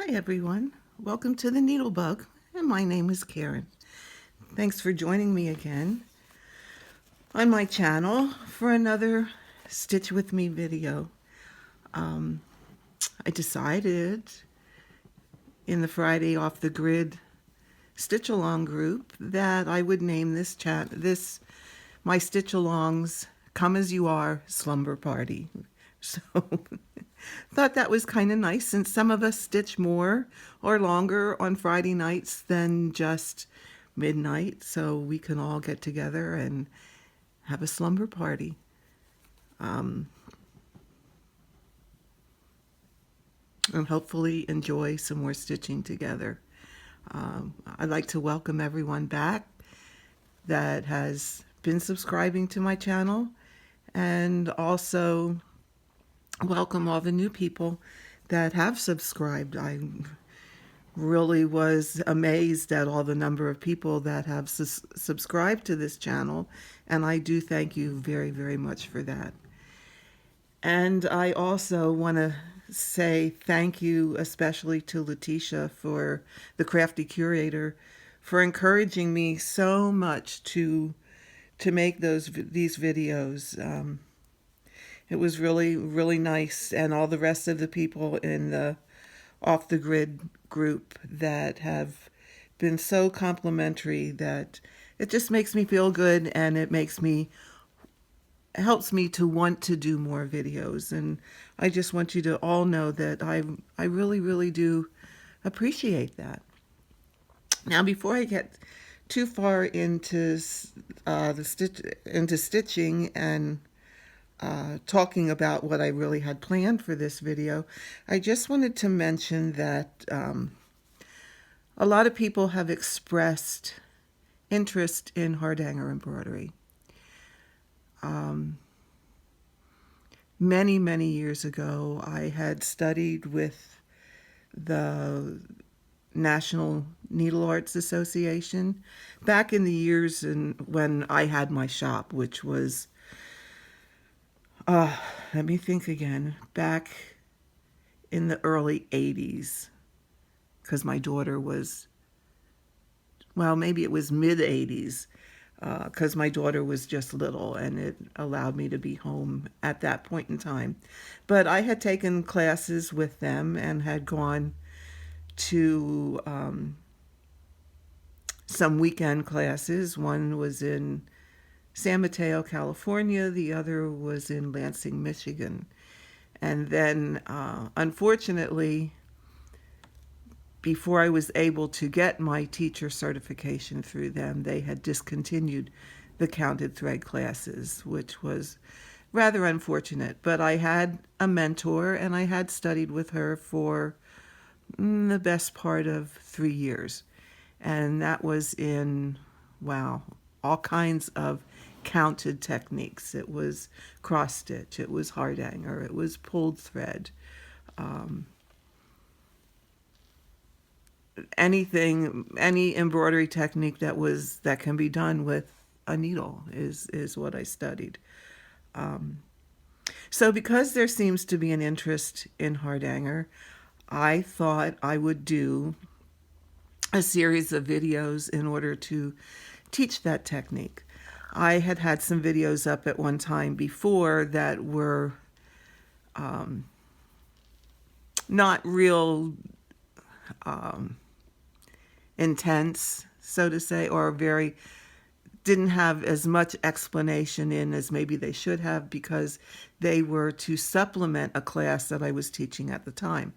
Hi everyone, welcome to the Needlebug, and my name is Karen. Thanks for joining me again on my channel for another Stitch With Me video. I decided in the Friday Off the Grid Stitch Along group that I would name this my Stitch Alongs Come As You Are Slumber Party. So thought that was kind of nice, since some of us stitch more or longer on Friday nights than just midnight, so we can all get together and have a slumber party. And hopefully enjoy some more stitching together. I'd like to welcome everyone back that has been subscribing to my channel, and also welcome all the new people that have subscribed. I really was amazed at all the number of people that have subscribed to this channel, and I do thank you very, very much for that. And I also want to say thank you especially to Letitia, for the Crafty Curator, for encouraging me so much to make these videos. It was really, really nice, and all the rest of the people in the Off the Grid group that have been so complimentary, that it just makes me feel good, and it helps me to want to do more videos. And I just want you to all know that I really, really do appreciate that. Now, before I get too far into stitching and talking about what I really had planned for this video, I just wanted to mention that a lot of people have expressed interest in Hardanger embroidery. Many, many years ago, I had studied with the National Needle Arts Association back in the years when I had my shop, which was let me think again, back in the early 80s, because my daughter was, well, maybe it was mid 80s, because my daughter was just little, and it allowed me to be home at that point in time. But I had taken classes with them and had gone to some weekend classes. One was in San Mateo, California. The other was in Lansing, Michigan. And then, unfortunately, before I was able to get my teacher certification through them, they had discontinued the counted thread classes, which was rather unfortunate. But I had a mentor, and I had studied with her for the best part of 3 years. And that was in, wow, all kinds of counted techniques. It was cross stitch, it was Hardanger, it was pulled thread. Any embroidery technique that can be done with a needle is what I studied. So because there seems to be an interest in Hardanger, I thought I would do a series of videos in order to teach that technique. I had had some videos up at one time before that were not real intense, so to say, or didn't have as much explanation in as maybe they should have, because they were to supplement a class that I was teaching at the time.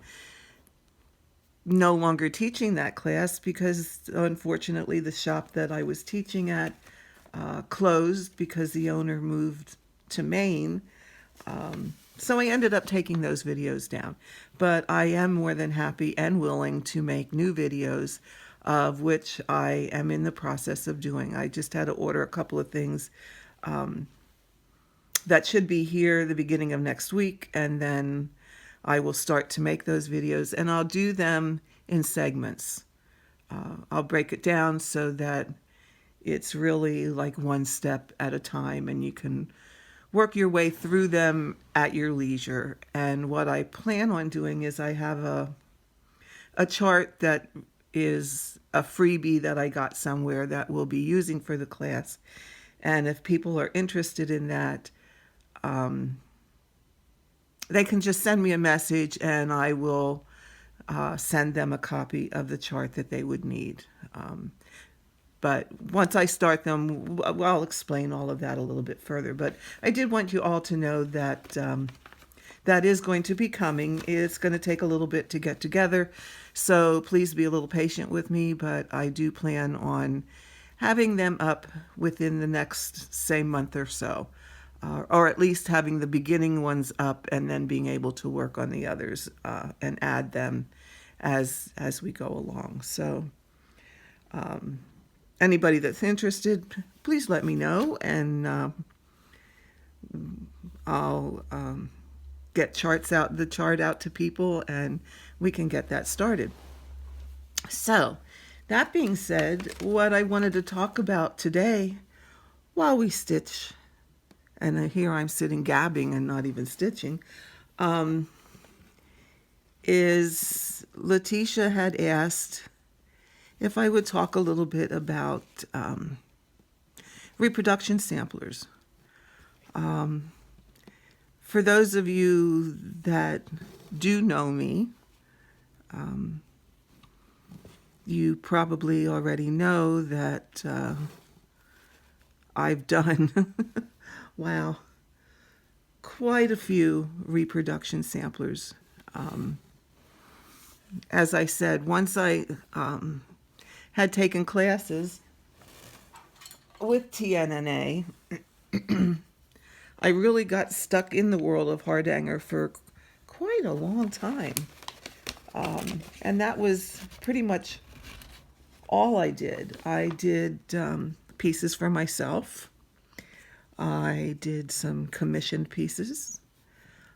No longer teaching that class because, unfortunately, the shop that I was teaching at closed because the owner moved to Maine. So I ended up taking those videos down. But I am more than happy and willing to make new videos, of which I am in the process of doing. I just had to order a couple of things that should be here the beginning of next week, and then I will start to make those videos, and I'll do them in segments. I'll break it down so that it's really like one step at a time, and you can work your way through them at your leisure. And what I plan on doing is I have a a chart that is a freebie that I got somewhere that we'll be using for the class. And if people are interested in that, they can just send me a message and I will send them a copy of the chart that they would need. But once I start them, I'll explain all of that a little bit further. But I did want you all to know that that is going to be coming. It's going to take a little bit to get together, so please be a little patient with me, but I do plan on having them up within the next, say, month or so, or at least having the beginning ones up and then being able to work on the others and add them as we go along. So anybody that's interested, please let me know, and I'll get the chart out to people, and we can get that started. So, that being said, what I wanted to talk about today, while we stitch, and here I'm sitting gabbing and not even stitching, is Letitia had asked if I would talk a little bit about reproduction samplers. For those of you that do know me, you probably already know that I've done, wow, quite a few reproduction samplers. As I said, once I had taken classes with TNNA, I really got stuck in the world of Hardanger for quite a long time. And that was pretty much all I did. I did pieces for myself. I did some commissioned pieces.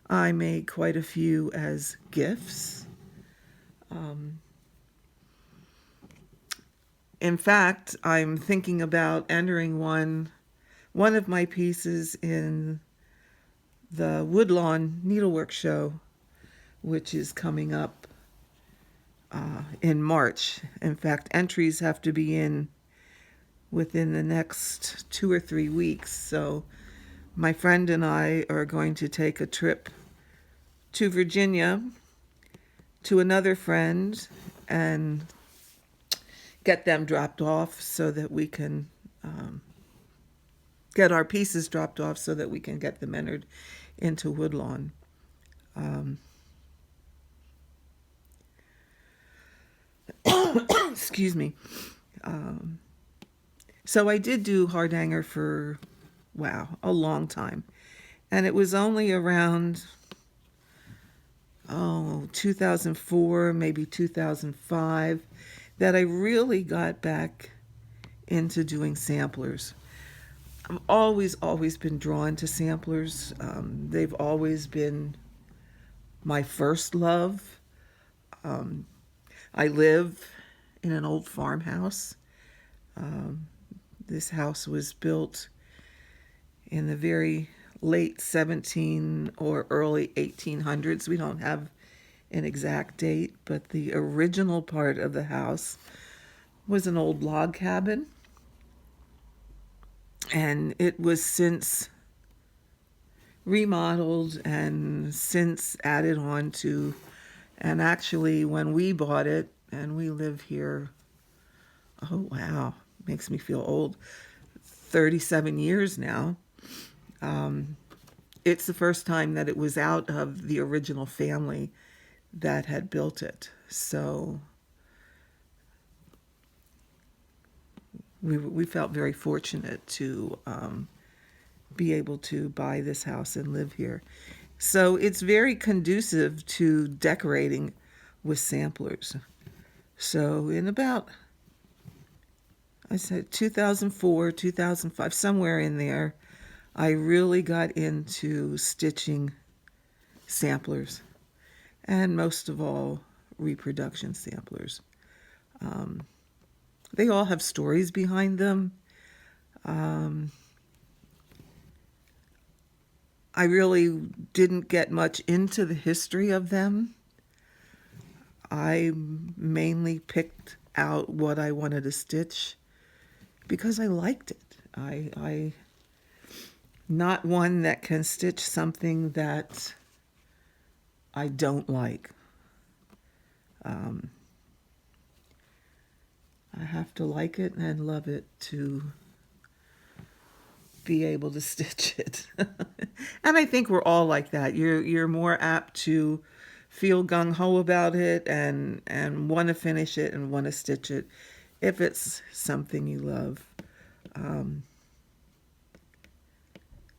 I made quite a few as gifts. In fact, I'm thinking about entering one of my pieces in the Woodlawn Needlework Show, which is coming up in March. In fact, entries have to be in within the next 2 or 3 weeks. So my friend and I are going to take a trip to Virginia to another friend and get them dropped off so that we can get our pieces dropped off so that we can get them entered into Woodlawn. Excuse me. So I did do Hardanger for, wow, a long time. And it was only around, 2004, maybe 2005, that I really got back into doing samplers. I've always been drawn to samplers. They've always been my first love. I live in an old farmhouse. This house was built in the very late 17 or early 1800s. We don't have an exact date, but the original part of the house was an old log cabin. And it was since remodeled and since added on to, and actually when we bought it, and we live here, oh wow, makes me feel old, 37 years now. It's the first time that it was out of the original family that had built it. So we felt very fortunate to be able to buy this house and live here. So it's very conducive to decorating with samplers. So in about, I said 2004, 2005, somewhere in there, I really got into stitching samplers, and most of all, reproduction samplers. They all have stories behind them. I really didn't get much into the history of them. I mainly picked out what I wanted to stitch because I liked it. I not one that can stitch something that I don't like. I have to like it and love it to be able to stitch it. And I think we're all like that. You're more apt to feel gung-ho about it and want to finish it and want to stitch it if it's something you love.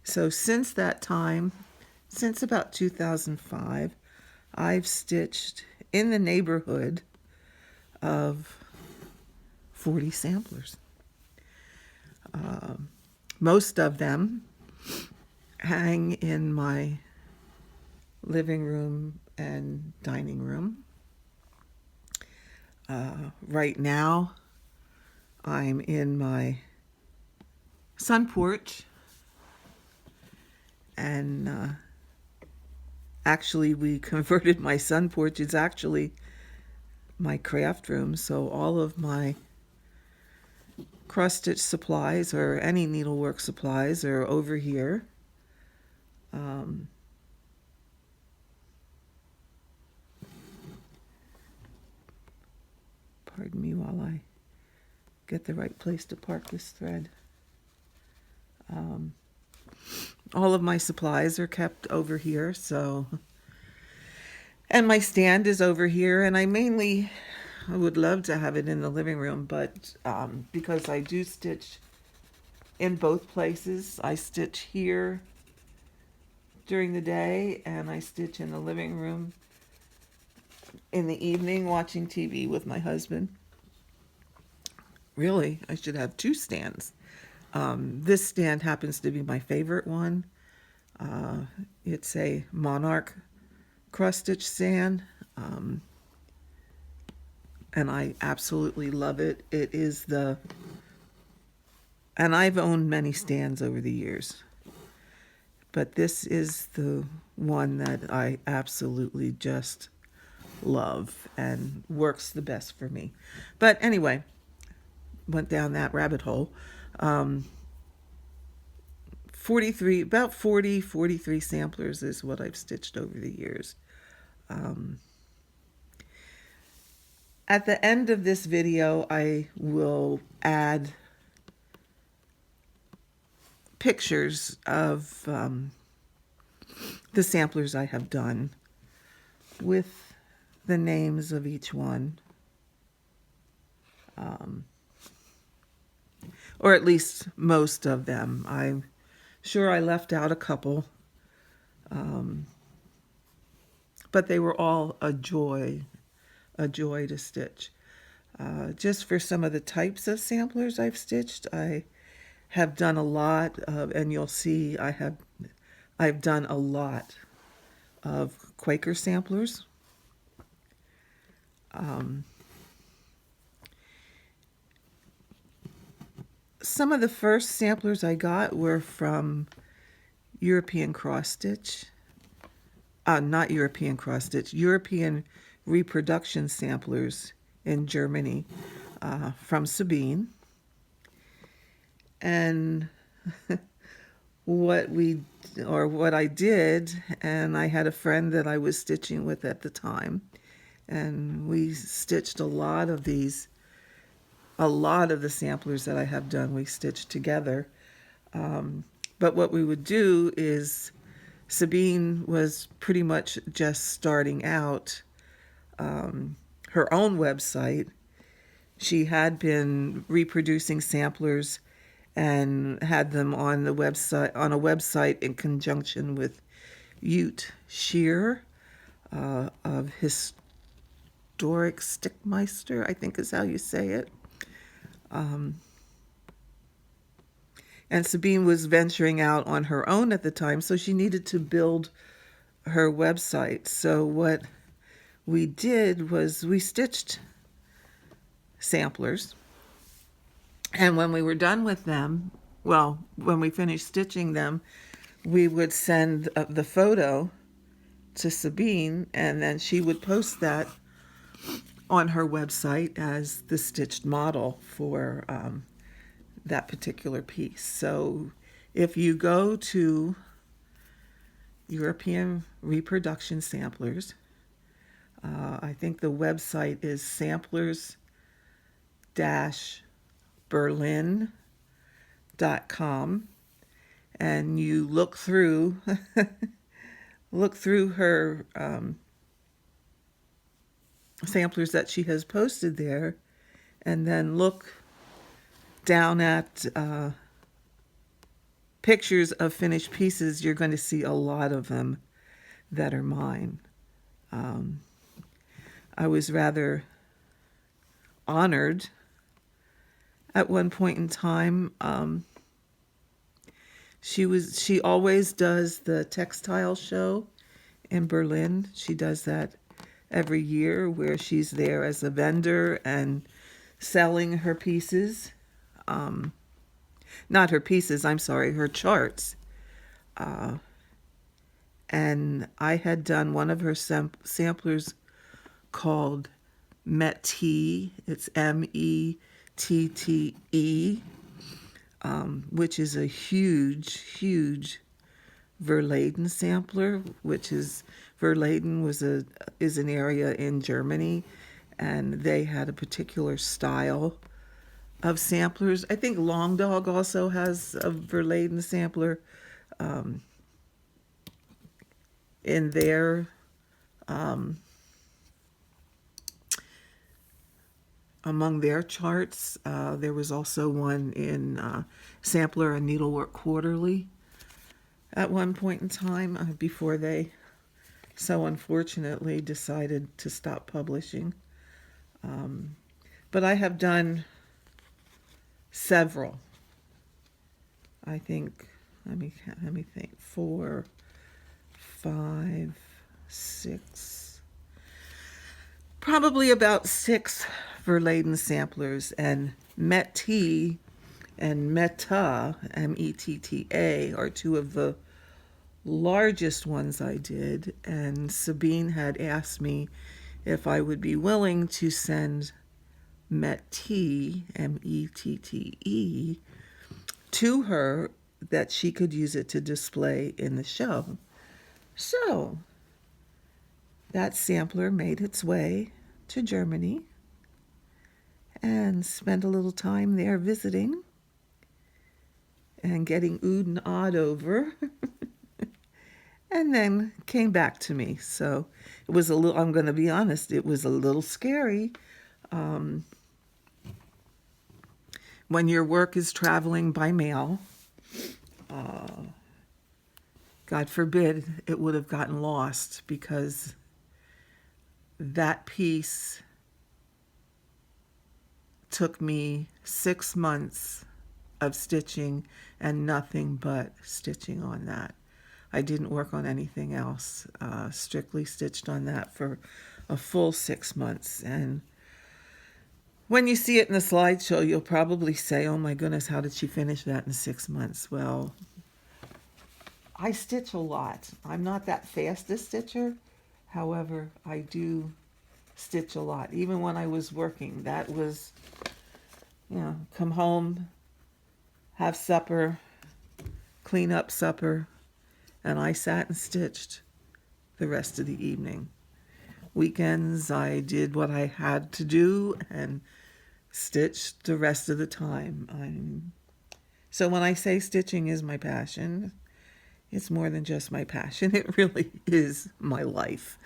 So since that time, since about 2005, I've stitched in the neighborhood of 40 samplers. Most of them hang in my living room and dining room. Right now, I'm in my sun porch, and actually we converted my sun porch. It's actually my craft room, so all of my cross-stitch supplies or any needlework supplies are over here. Pardon me while I get the right place to park this thread. All of my supplies are kept over here, so, and my stand is over here, and I would love to have it in the living room, but because I do stitch in both places, I stitch here during the day and I stitch in the living room in the evening watching TV with my husband. Really, I should have two stands. This stand happens to be my favorite one. It's a Monarch cross-stitch stand. And I absolutely love it. It is and I've owned many stands over the years, but this is the one that I absolutely just love and works the best for me. But anyway, went down that rabbit hole. 43 samplers is what I've stitched over the years. At the end of this video, I will add pictures of the samplers I have done with the names of each one. Or at least most of them. I'm sure I left out a couple. But they were all a joy to stitch. Just for some of the types of samplers I've stitched, I have done a lot of, and you'll see I've done a lot of Quaker samplers. Some of the first samplers I got were from European cross stitch. Not European cross stitch, European reproduction samplers in Germany, from Sabine. And what I did, and I had a friend that I was stitching with at the time, and we stitched a lot of the samplers that I have done, we stitched together. But what we would do is, Sabine was pretty much just starting out her own website. She had been reproducing samplers and had them on a website in conjunction with Ute Shear of Historic Stickmeister, I think is how you say it. And Sabine was venturing out on her own at the time, so she needed to build her website. So what we did was we stitched samplers, and when we were done with them, well, when we finished stitching them, we would send the photo to Sabine, and then she would post that on her website as the stitched model for that particular piece. So if you go to European Reproduction Samplers, I think the website is samplers-berlin.com, and you look through her samplers that she has posted there, and then look down at pictures of finished pieces. You're going to see a lot of them that are mine. I was rather honored at one point in time. She always does the textile show in Berlin. She does that every year, where she's there as a vendor and selling her pieces. Not her pieces, I'm sorry, her charts. And I had done one of her samplers called Mettee. It's Mettee, which is a huge Verladen sampler, which is Verladen is an area in Germany, and they had a particular style of samplers. I think Long Dog also has a Verladen sampler in their among their charts. There was also one in Sampler and Needlework Quarterly at one point in time, before they so unfortunately decided to stop publishing. But I have done several. I think, let me think, 4, 5, 6, probably about 6 Verladen samplers, and Mettee and Metta, Metta, are two of the largest ones I did. And Sabine had asked me if I would be willing to send Mettee, Mettee, to her, that she could use it to display in the show. So that sampler made its way to Germany and spent a little time there visiting and getting oohed and awed over, and then came back to me. So it was a little, I'm going to be honest, it was a little scary. When your work is traveling by mail, God forbid it would have gotten lost, because that piece took me 6 months of stitching and nothing but stitching on that. I didn't work on anything else, strictly stitched on that for a full 6 months. And when you see it in the slideshow, you'll probably say, oh my goodness, how did she finish that in 6 months? Well, I stitch a lot. I'm not that fast a stitcher. However, I do stitch a lot. Even when I was working, that was, come home, have supper, clean up supper, and I sat and stitched the rest of the evening. Weekends, I did what I had to do and stitched the rest of the time. So when I say stitching is my passion, it's more than just my passion. It really is my life.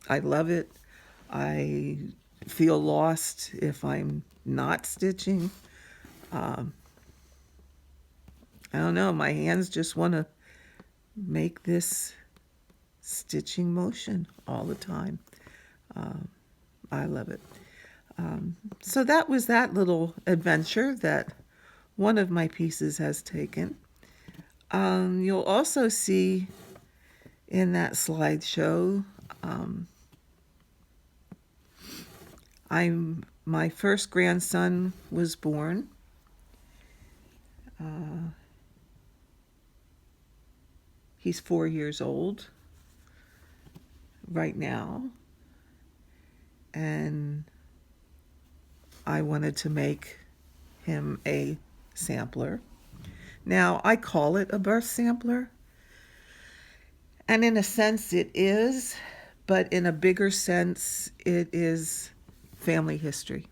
I love it. I feel lost if I'm not stitching. I don't know, my hands just want to make this stitching motion all the time. I love it. So that was that little adventure that one of my pieces has taken. You'll also see in that slideshow, my first grandson was born. He's 4 years old right now. and I wanted to make him a sampler. Now, I call it a birth sampler, and in a sense it is, but in a bigger sense it is family history.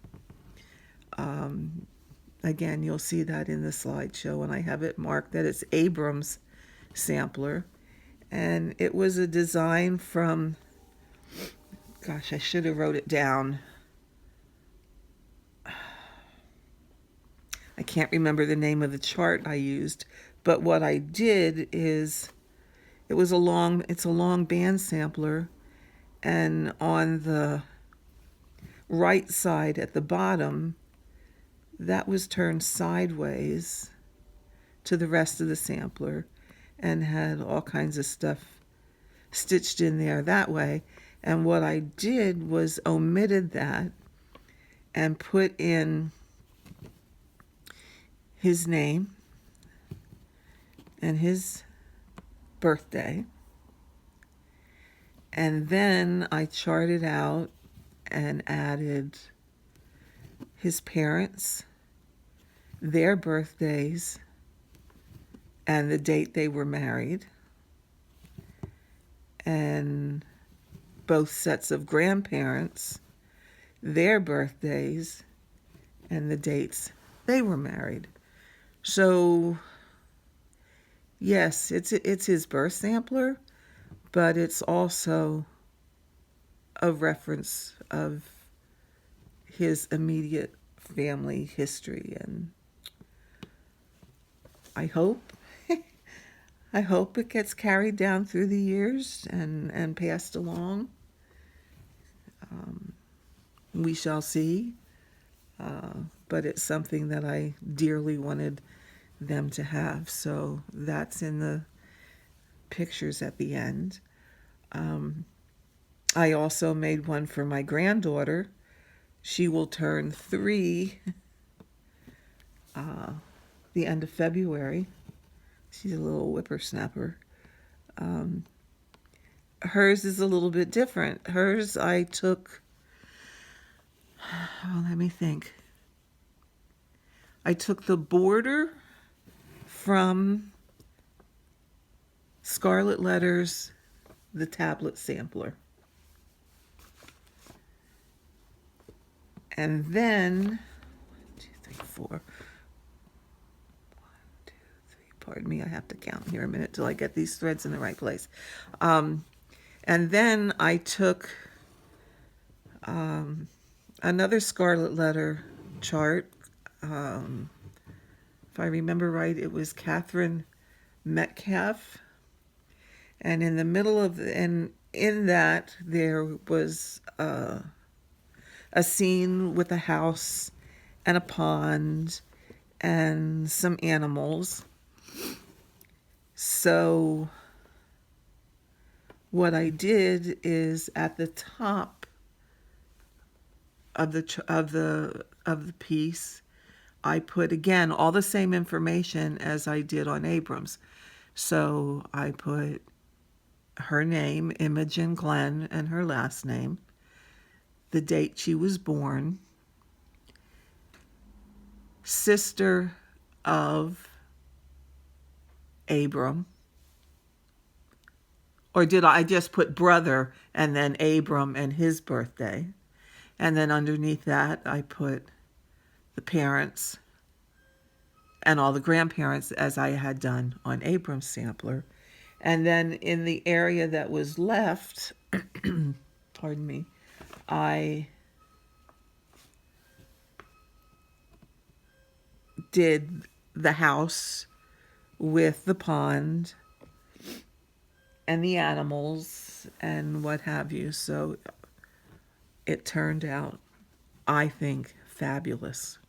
Again, you'll see that in the slideshow, and I have it marked that it's Abram's sampler, and it was a design from, gosh, I should have wrote it down. I can't remember the name of the chart I used, but what I did is it's a long band sampler, and on the right side at the bottom, that was turned sideways to the rest of the sampler and had all kinds of stuff stitched in there that way. And what I did was omitted that and put in his name and his birthday. And then I charted out and added his parents, their birthdays, and the date they were married, and both sets of grandparents, their birthdays, and the dates they were married. So, yes, it's his birth sampler, but it's also a reference of his immediate family history, and I hope it gets carried down through the years and passed along. We shall see, but it's something that I dearly wanted them to have, so that's in the pictures at the end. I also made one for my granddaughter. She will turn 3 the end of February. She's a little whippersnapper. Hers is a little bit different. Hers I took, let me think. I took the border from Scarlet Letters, the tablet sampler. And then, 1, 2, 3, 4. 1, 2, 3. Pardon me, I have to count here a minute till I get these threads in the right place. And then I took another Scarlet Letter chart. If I remember right, it was Catherine Metcalf. And in the middle of, and in that, there was a scene with a house and a pond and some animals. So what I did is at the top of the piece, I put again all the same information as I did on Abrams. So I put her name, Imogen Glenn, and her last name, the date she was born, sister of Abram, or did I just put brother and then Abram and his birthday? And then underneath that, I put the parents and all the grandparents as I had done on Abram's sampler. And then in the area that was left, pardon me, I did the house with the pond and the animals and what have you. So it turned out, I think, fabulous.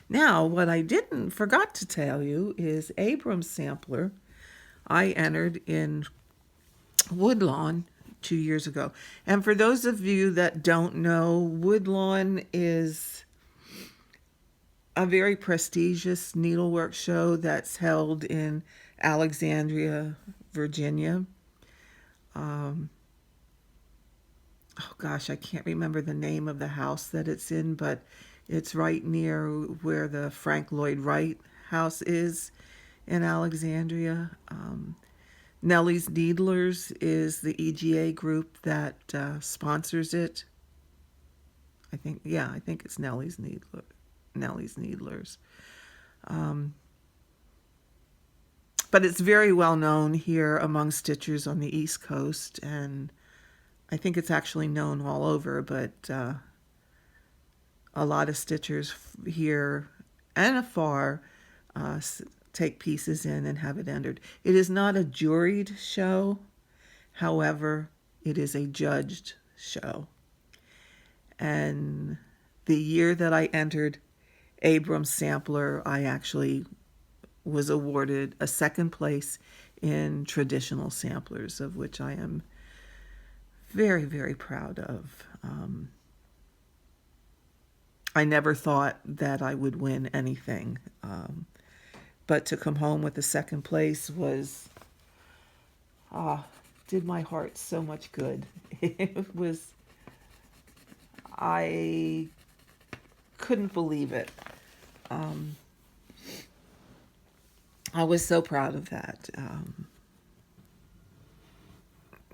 Now, what I forgot to tell you is Abram's sampler I entered in Woodlawn 2 years ago. And for those of you that don't know, Woodlawn is a very prestigious needlework show that's held in Alexandria, Virginia. oh gosh, I can't remember the name of the house that it's in, but it's right near where the Frank Lloyd Wright house is in Alexandria. Nellie's Needlers is the EGA group that sponsors it. I think it's Nellie's Needlers. But it's very well known here among stitchers on the East Coast, and I think it's actually known all over, but a lot of stitchers here and afar uh, take pieces in and have it entered. It is not a juried show, however, it is a judged show. And the year that I entered Abrams Sampler, I actually was awarded a second place in traditional samplers, of which I am very, very proud of. I never thought that I would win anything, but to come home with a second place was, did my heart so much good. It was, I couldn't believe it. I was so proud of that.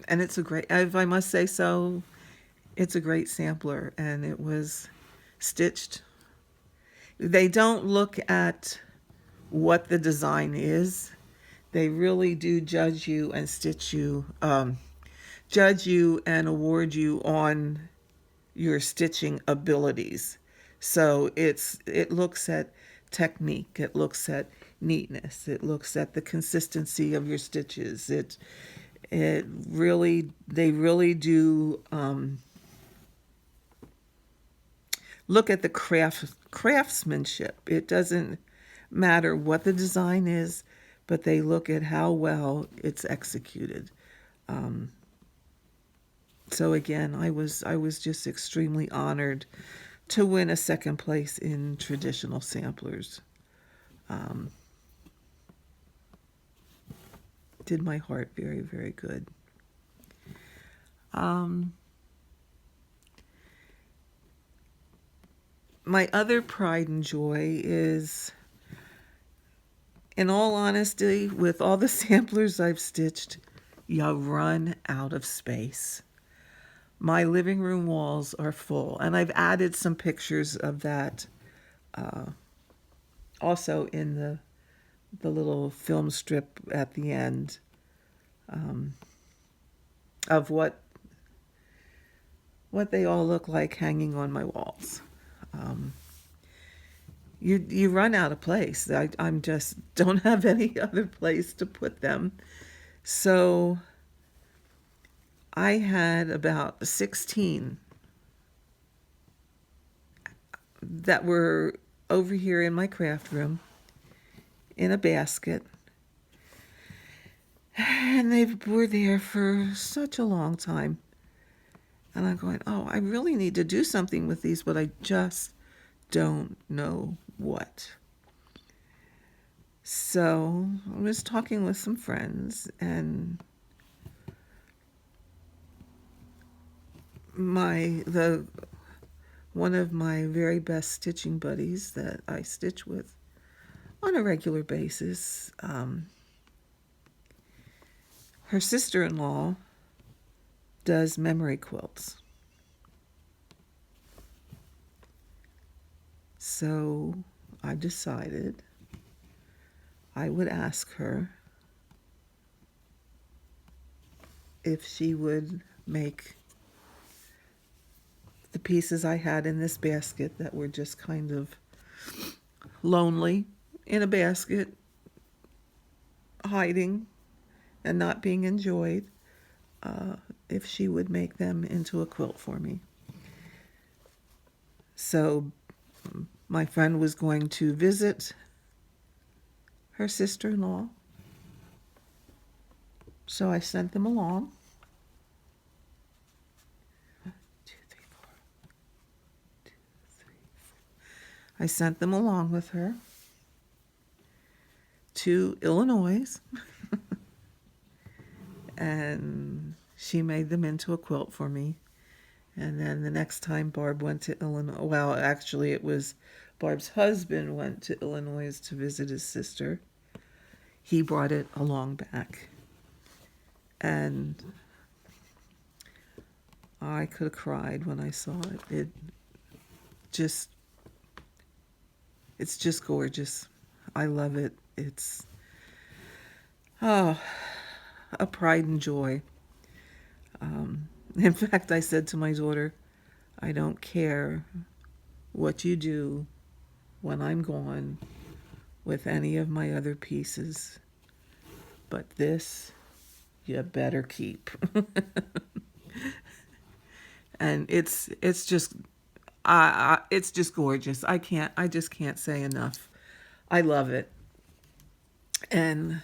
And it's a great, if I must say so, it's a great sampler, and it was stitched. They don't look at what the design is. They really do judge you and judge you and award you on your stitching abilities. So it looks at technique, it looks at neatness, it looks at the consistency of your stitches. They really do look at the craftsmanship. It doesn't matter what the design is, but they look at how well it's executed. So again, I was just extremely honored to win a second place in traditional samplers. Did my heart very, very good. My other pride and joy is, in all honesty, with all the samplers I've stitched, you run out of space. My living room walls are full, and I've added some pictures of that also in the little film strip at the end of what they all look like hanging on my walls. You run out of place. I'm just don't have any other place to put them. So I had about 16 that were over here in my craft room in a basket. And they were there for such a long time. And I'm going, oh, I really need to do something with these, but I just don't know what. So I was talking with some friends, and one of my very best stitching buddies that I stitch with on a regular basis, her sister-in-law does memory quilts. So I decided I would ask her if she would make the pieces I had in this basket that were just kind of lonely in a basket, hiding and not being enjoyed, if she would make them into a quilt for me. So my friend was going to visit her sister-in-law, so I sent them along. 1, 2, 3, 4. 2, 3, 4. I sent them along with her to Illinois, and she made them into a quilt for me. And then the next time Barb went to Illinois, well, actually, it was Barb's husband went to Illinois to visit his sister. He brought it along back. And I could have cried when I saw it. It's just gorgeous. I love it. It's a pride and joy. In fact, I said to my daughter, I don't care what you do when I'm gone with any of my other pieces, but this you better keep. And it's just it's just gorgeous. I just can't say enough. I love it. And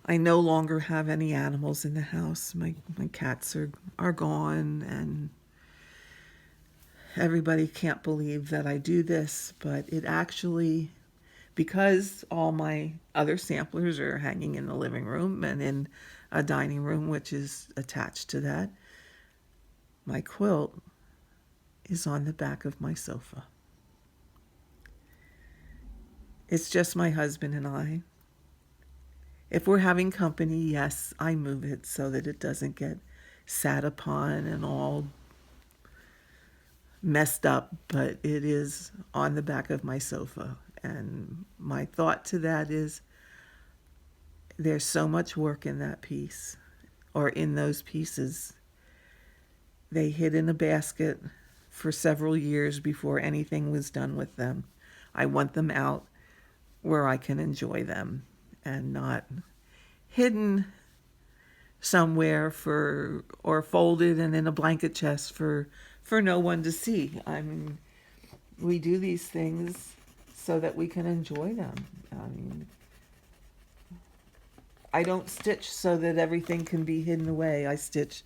I no longer have any animals in the house. My cats are gone, and everybody can't believe that I do this, but it actually, because all my other samplers are hanging in the living room and in a dining room, which is attached to that, my quilt is on the back of my sofa. It's just my husband and I. If we're having company, yes, I move it so that it doesn't get sat upon and all messed up, but it is on the back of my sofa. And my thought to that is there's so much work in that piece, or in those pieces. They hid in a basket for several years before anything was done with them. I want them out where I can enjoy them and not hidden somewhere or folded and in a blanket chest for no one to see. I mean, we do these things so that we can enjoy them. I mean, I don't stitch so that everything can be hidden away. I stitch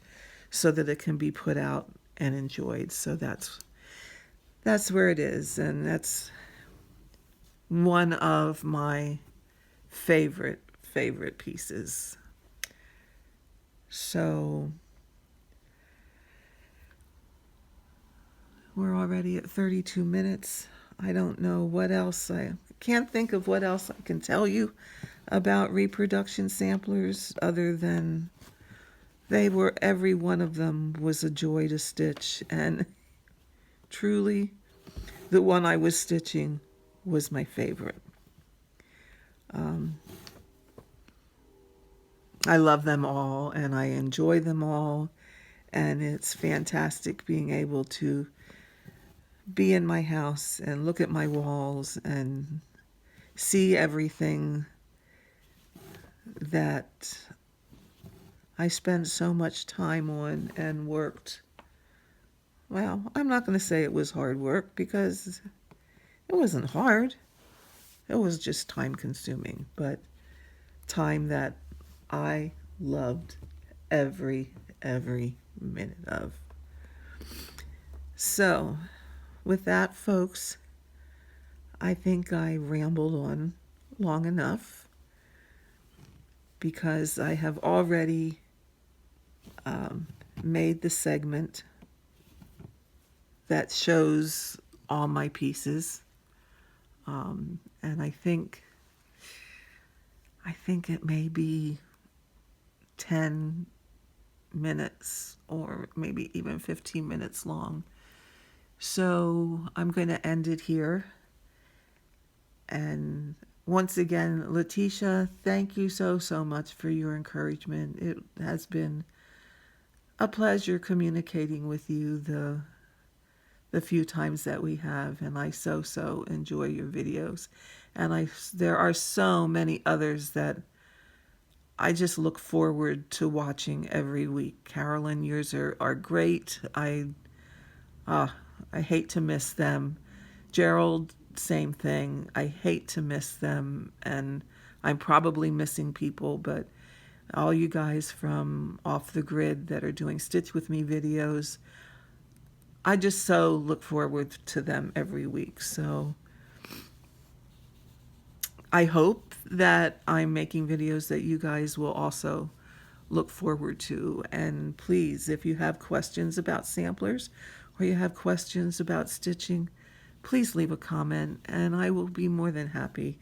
so that it can be put out and enjoyed. So that's where it is, and that's one of my favorite pieces. So we're already at 32 minutes. I don't know what else. I can't think of what else I can tell you about reproduction samplers other than every one of them was a joy to stitch, and truly the one I was stitching was my favorite. I love them all and I enjoy them all, and it's fantastic being able to be in my house and look at my walls and see everything that I spent so much time on and worked. Well, I'm not going to say it was hard work, because it wasn't hard. It was just time consuming, but time that I loved every minute of. So, with that, folks, I think I rambled on long enough, because I have already made the segment that shows all my pieces, and I think it may be 10 minutes or maybe even 15 minutes long. So I'm going to end it here. And once again, Letitia, thank you so much for your encouragement. It has been a pleasure communicating with you the few times that we have, and I so enjoy your videos. And there are so many others that I just look forward to watching every week. Carolyn, yours are great. I hate to miss them. Gerald, same thing. I hate to miss them, and I'm probably missing people, but all you guys from Off the Grid that are doing Stitch With Me videos, I just so look forward to them every week. So I hope that I'm making videos that you guys will also look forward to. And please, if you have questions about samplers or you have questions about stitching, please leave a comment and I will be more than happy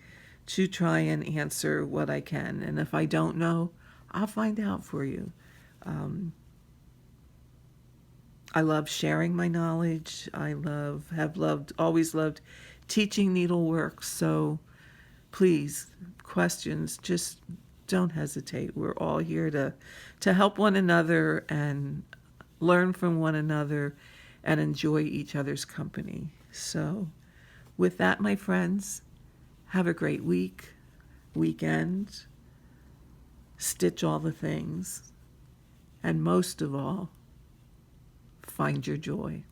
to try and answer what I can. And if I don't know, I'll find out for you. I love sharing my knowledge. Always loved teaching needlework. So please, questions, just don't hesitate. We're all here to help one another and learn from one another and enjoy each other's company. So with that, my friends, have a great week, weekend, stitch all the things, and most of all, find your joy.